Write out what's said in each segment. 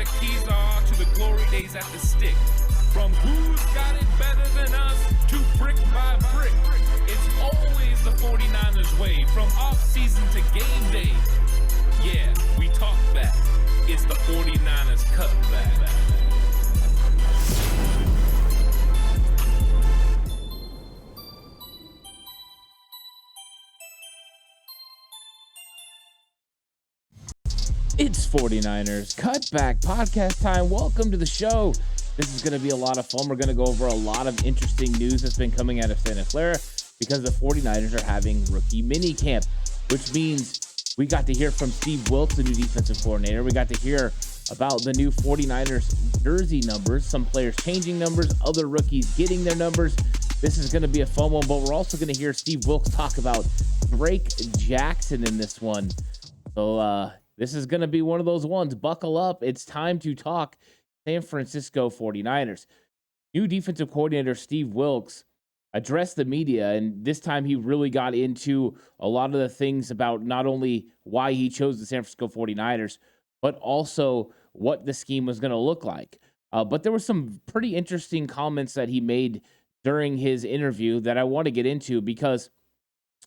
a Kezar to the glory days at the stick. From who's got it better than us to brick by brick. It's always the 49ers way, from off-season to game day. Yeah, we talk back. It's the 49ers Cutback. It's 49ers Cutback Podcast time. Welcome to the show. This is going to be a lot of fun. We're going to go over a lot of interesting news that's been coming out of Santa Clara because the 49ers are having rookie minicamp, which means we got to hear from Steve Wilkes, the new defensive coordinator. We got to hear about the new 49ers jersey numbers, some players changing numbers, other rookies getting their numbers. This is going to be a fun one, but we're also going to hear Steve Wilkes talk about Drake Jackson in this one. So, this is going to be one of those ones. Buckle up. It's time to talk San Francisco 49ers. New defensive coordinator Steve Wilkes addressed the media, and this time he really got into a lot of the things about not only why he chose the San Francisco 49ers, but also what the scheme was going to look like. But there were some pretty interesting comments that he made during his interview that I want to get into because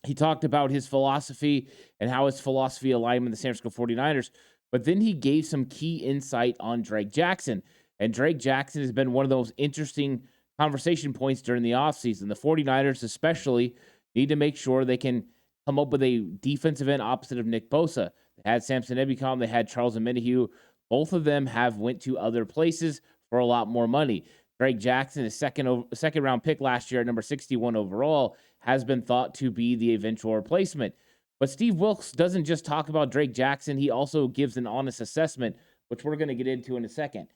he talked about his philosophy and how his philosophy aligned with the San Francisco 49ers, but then he gave some key insight on Drake Jackson. And Drake Jackson has been one of those interesting conversation points during the offseason. The 49ers especially need to make sure they can come up with a defensive end opposite of Nick Bosa. They had Samson Ebukam, they had Charles Omenihu. Both of them have went to other places for a lot more money. Drake Jackson, his second round pick last year at number 61 overall, has been thought to be the eventual replacement. But Steve Wilkes doesn't just talk about Drake Jackson. He also gives an honest assessment, which we're going to get into in a second.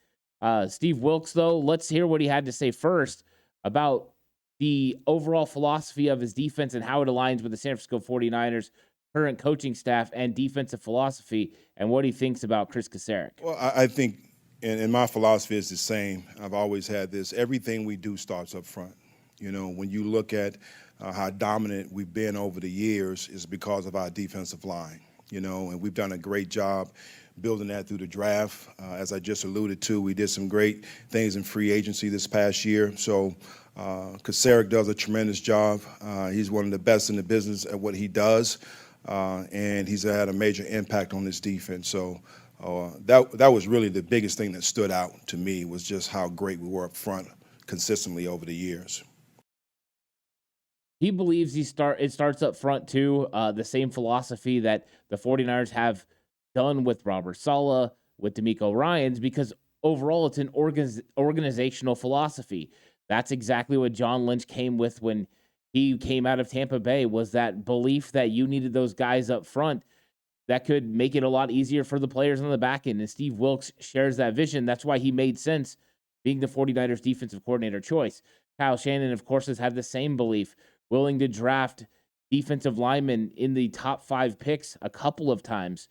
Steve Wilkes, though, let's hear what he had to say first about the overall philosophy of his defense and how it aligns with the San Francisco 49ers current coaching staff and defensive philosophy, and what he thinks about Chris Kasarik. Well, I think, and my philosophy is the same. I've always had this. Everything we do starts up front. You know, when you look at how dominant we've been over the years, is because of our defensive line, you know, and we've done a great job building that through the draft. As I just alluded to, we did some great things in free agency this past year. So Kasarik does a tremendous job. He's one of the best in the business at what he does, and he's had a major impact on this defense. So that was really the biggest thing that stood out to me, was just how great we were up front consistently over the years. He believes it starts up front too, the same philosophy that the 49ers have done with Robert Saleh, with DeMeco Ryans, because overall it's an organizational philosophy. That's exactly what John Lynch came with when he came out of Tampa Bay, was that belief that you needed those guys up front that could make it a lot easier for the players on the back end. And Steve Wilkes shares that vision. That's why he made sense being the 49ers defensive coordinator choice. Kyle Shanahan, of course, has had the same belief, willing to draft defensive linemen in the top 5 picks a couple of times.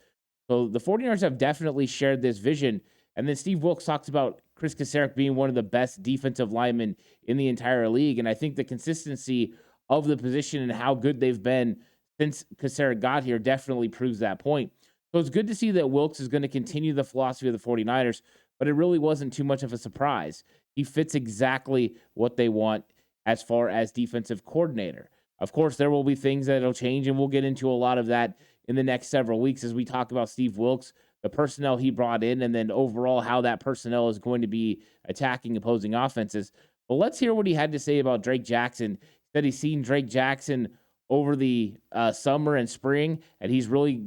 So the 49ers have definitely shared this vision. And then Steve Wilkes talks about Chris Kasarik being one of the best defensive linemen in the entire league. And I think the consistency of the position and how good they've been since Kasarik got here definitely proves that point. So it's good to see that Wilkes is going to continue the philosophy of the 49ers, but it really wasn't too much of a surprise. He fits exactly what they want as far as defensive coordinator. Of course, there will be things that will change, and we'll get into a lot of that in the next several weeks as we talk about Steve Wilkes, the personnel he brought in, and then overall how that personnel is going to be attacking opposing offenses. But let's hear what he had to say about Drake Jackson. He said he's seen Drake Jackson over the summer and spring, and he's really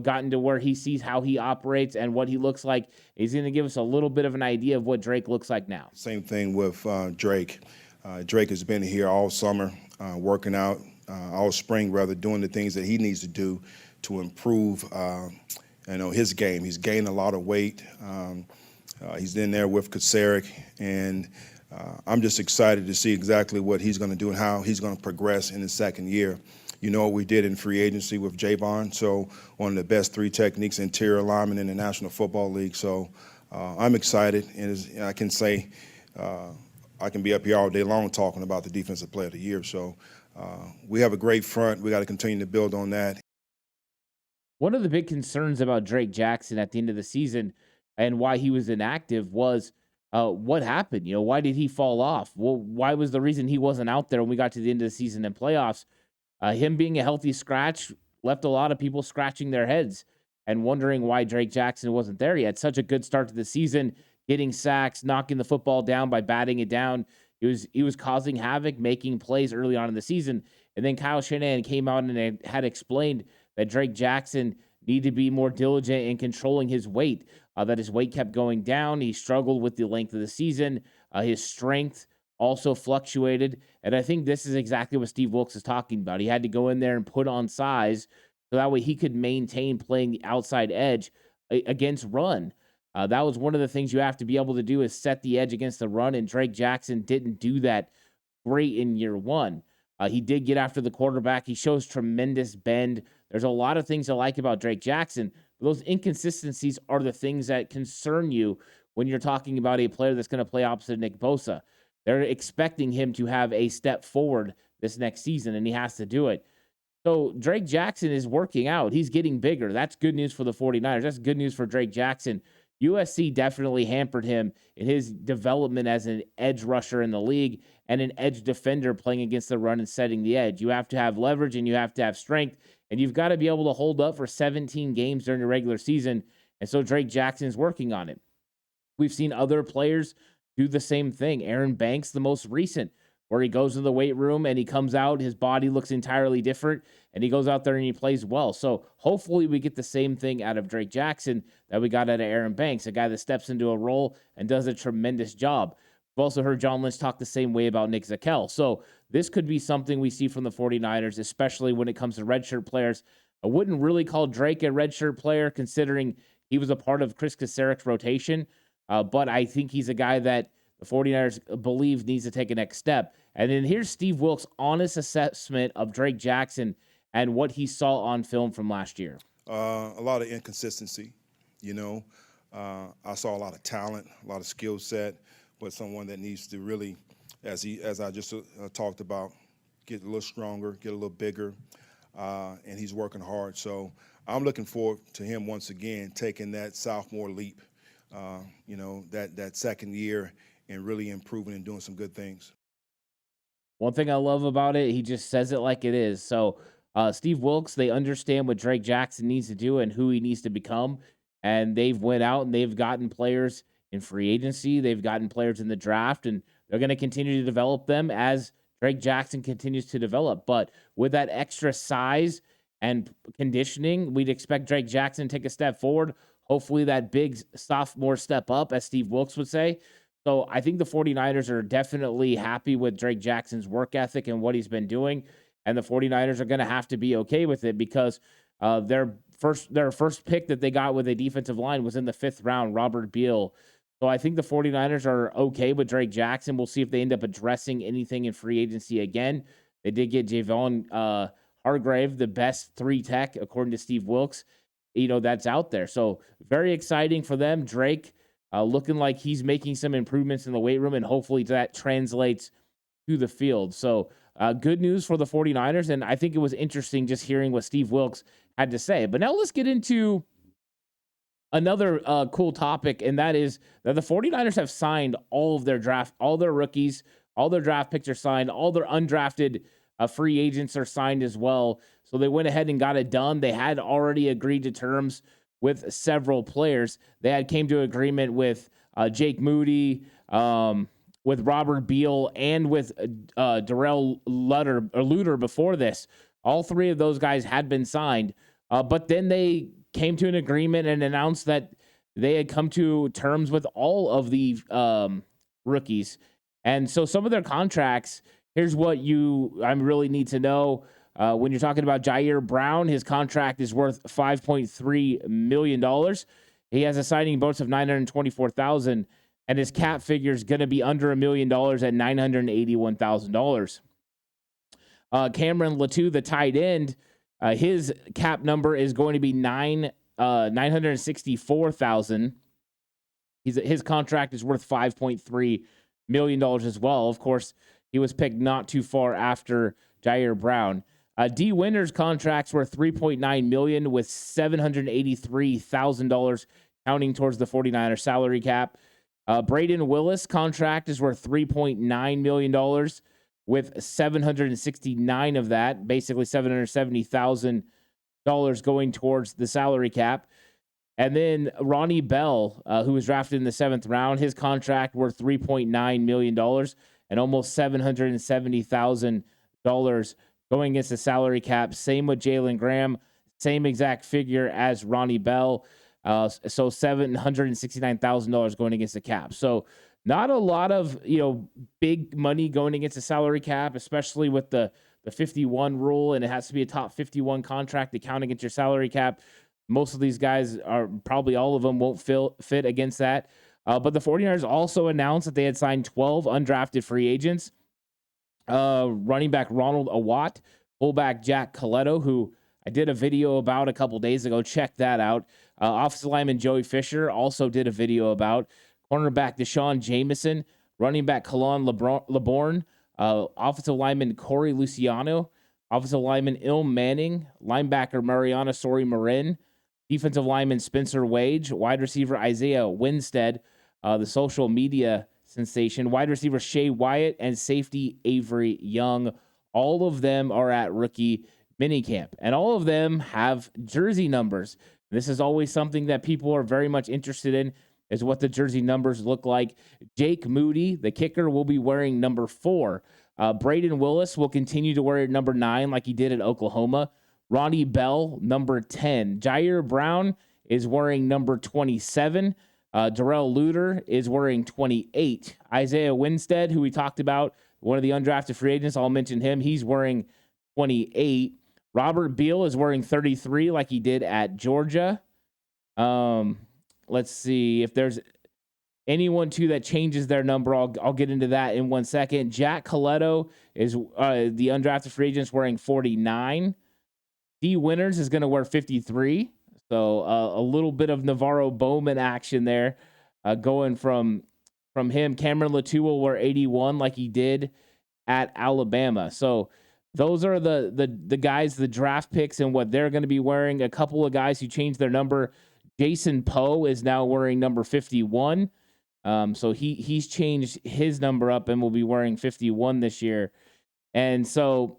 gotten to where he sees how he operates and what he looks like. He's going to give us a little bit of an idea of what Drake looks like now. Same thing with Drake. Drake has been here all summer, working out, all spring rather, doing the things that he needs to do to improve his game. He's gained a lot of weight. He's in there with Kasarik, and I'm just excited to see exactly what he's going to do and how he's going to progress in his second year. You know what we did in free agency with Javon, so one of the best 3 techniques interior linemen in the National Football League. So I'm excited, and I can say I can be up here all day long talking about the Defensive Player of the Year. So we have a great front. We got to continue to build on that. One of the big concerns about Drake Jackson at the end of the season and why he was inactive was what happened. Why did he fall off? Well, why was the reason he wasn't out there when we got to the end of the season and playoffs? Him being a healthy scratch left a lot of people scratching their heads and wondering why Drake Jackson wasn't there. He had such a good start to the season, getting sacks, knocking the football down by batting it down. He was causing havoc, making plays early on in the season. And then Kyle Shanahan came out and had explained that Drake Jackson needed to be more diligent in controlling his weight, that his weight kept going down. He struggled with the length of the season. His strength also fluctuated. And I think this is exactly what Steve Wilkes is talking about. He had to go in there and put on size so that way he could maintain playing the outside edge against run. That was one of the things you have to be able to do is set the edge against the run, and Drake Jackson didn't do that great in year one. He did get after the quarterback. He shows tremendous bend. There's a lot of things I like about Drake Jackson, but those inconsistencies are the things that concern you when you're talking about a player that's going to play opposite Nick Bosa. They're expecting him to have a step forward this next season, and he has to do it. So Drake Jackson is working out. He's getting bigger. That's good news for the 49ers. That's good news for Drake Jackson. USC definitely hampered him in his development as an edge rusher in the league and an edge defender playing against the run and setting the edge. You have to have leverage and you have to have strength, and you've got to be able to hold up for 17 games during the regular season. And so Drake Jackson is working on it. We've seen other players do the same thing. Aaron Banks, the most recent, where he goes to the weight room and he comes out, his body looks entirely different, and he goes out there and he plays well. So hopefully we get the same thing out of Drake Jackson that we got out of Aaron Banks, a guy that steps into a role and does a tremendous job. We've also heard John Lynch talk the same way about Nick Zakelj. So this could be something we see from the 49ers, especially when it comes to redshirt players. I wouldn't really call Drake a redshirt player considering he was a part of Chris Kaceric's rotation, but I think he's a guy that the 49ers believe needs to take a next step. And then here's Steve Wilkes' honest assessment of Drake Jackson and what he saw on film from last year. A lot of inconsistency, I saw a lot of talent, a lot of skill set, but someone that needs to really, as I just talked about, get a little stronger, get a little bigger, and he's working hard. So I'm looking forward to him once again taking that sophomore leap, that second year and really improving and doing some good things. One thing I love about it, he just says it like it is. So Steve Wilkes, they understand what Drake Jackson needs to do and who he needs to become. And they've went out and they've gotten players in free agency. They've gotten players in the draft, and they're going to continue to develop them as Drake Jackson continues to develop. But with that extra size and conditioning, we'd expect Drake Jackson to take a step forward. Hopefully that big sophomore step up, as Steve Wilkes would say. So I think the 49ers are definitely happy with Drake Jackson's work ethic and what he's been doing. And the 49ers are going to have to be okay with it because their first pick that they got with a defensive line was in the 5th round, Robert Beal. So I think the 49ers are okay with Drake Jackson. We'll see if they end up addressing anything in free agency again. They did get Javon Hargrave, the best 3 tech, according to Steve Wilkes. That's out there. So very exciting for them. Drake looking like he's making some improvements in the weight room, and hopefully that translates to the field. So good news for the 49ers, and I think it was interesting just hearing what Steve Wilkes had to say. But now let's get into another cool topic, and that is that the 49ers have signed all their rookies, all their draft picks are signed, all their undrafted free agents are signed as well. So they went ahead and got it done. They had already agreed to terms with several players. They had came to agreement with Jake Moody, with Robert Beal, and with Darrell Luter before this. All 3 of those guys had been signed, but then they came to an agreement and announced that they had come to terms with all of the rookies. And so some of their contracts, here's what I really need to know. When you're talking about Jair Brown, his contract is worth $5.3 million. He has a signing bonus of $924,000, and his cap figure is going to be under $1 million at $981,000. Cameron Latou, the tight end, his cap number is going to be $964,000. His contract is worth $5.3 million as well. Of course, he was picked not too far after Jair Brown. D. Winter's contracts were $3.9 million with $783,000 counting towards the 49ers salary cap. Braden Willis contract is worth $3.9 million, with 769 of that, basically $770,000 going towards the salary cap. And then Ronnie Bell, who was drafted in the 7th round, his contract worth $3.9 million and almost $770,000 going against the salary cap. Same with Jalen Graham, same exact figure as Ronnie Bell. So $769,000 going against the cap. So not a lot of, big money going against the salary cap, especially with the 51 rule, and it has to be a top 51 contract to count against your salary cap. Most of these guys are probably all of them won't fit against that. But the 49ers also announced that they had signed 12 undrafted free agents. Running back Ronald Awatt, fullback Jack Coletto, who I did a video about a couple days ago. Check that out. Offensive lineman Joey Fisher also did a video about. Cornerback Deshaun Jameson, running back Kalon LeBourne, offensive lineman Corey Luciano, offensive lineman Ilm Manning, linebacker Mariana Sori-Marin, defensive lineman Spencer Wage, wide receiver Isaiah Winstead, the social media sensation, wide receiver Shea Wyatt, and safety Avery Young. All of them are at rookie minicamp, and all of them have jersey numbers. This is always something that people are very much interested in, is what the jersey numbers look like. Jake Moody, the kicker, will be wearing number 4. Braden Willis will continue to wear number 9 like he did at Oklahoma. Ronnie Bell, number 10. Jair Brown is wearing number 27. Darrell Luter is wearing 28. Isaiah Winstead, who we talked about, one of the undrafted free agents, I'll mention him. He's wearing 28. Robert Beal is wearing 33 like he did at Georgia. Let's see if there's anyone too that changes their number. I'll get into that in 1 second. Jack Coletto is the undrafted free agent wearing 49. D. Winters is going to wear 53. So a little bit of Navarro Bowman action there going from him. Cameron Latou will wear 81 like he did at Alabama. So those are the guys, the draft picks, and what they're going to be wearing. A couple of guys who changed their number. Jason Poe is now wearing number 51. So he's changed his number up and will be wearing 51 this year. And so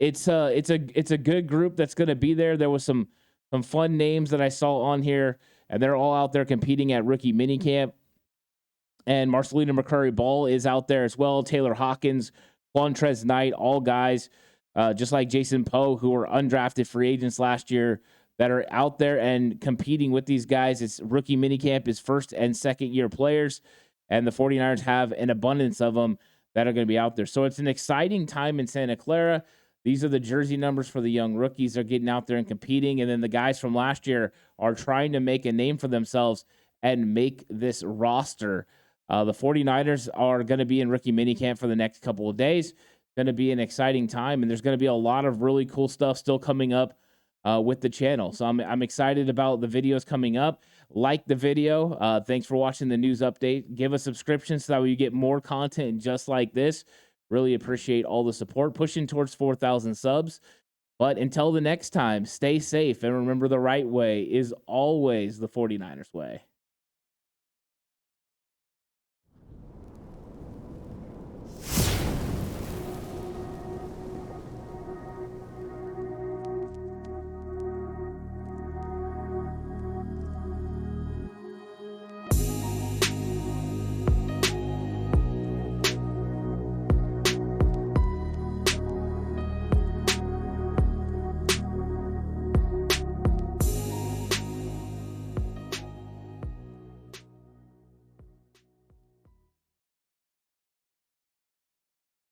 it's a good group that's going to be there. There was some fun names that I saw on here, and they're all out there competing at rookie minicamp. And Marcelino McCurry-Ball is out there as well. Taylor Hawkins, Quantrez Knight, all guys just like Jason Poe, who were undrafted free agents last year, that are out there and competing with these guys. It's rookie minicamp is first and second year players, and the 49ers have an abundance of them that are going to be out there. So it's an exciting time in Santa Clara. These are the jersey numbers for the young rookies. They're getting out there and competing. And then the guys from last year are trying to make a name for themselves and make this roster. The 49ers are going to be in rookie minicamp for the next couple of days. Going to be an exciting time, and there's going to be a lot of really cool stuff still coming up with the channel. So I'm excited about the videos coming up. Like the video. Thanks for watching the news update. Give a subscription so that you get more content just like this. Really appreciate all the support. Pushing towards 4,000 subs. But until the next time, stay safe and remember the right way is always the 49ers way.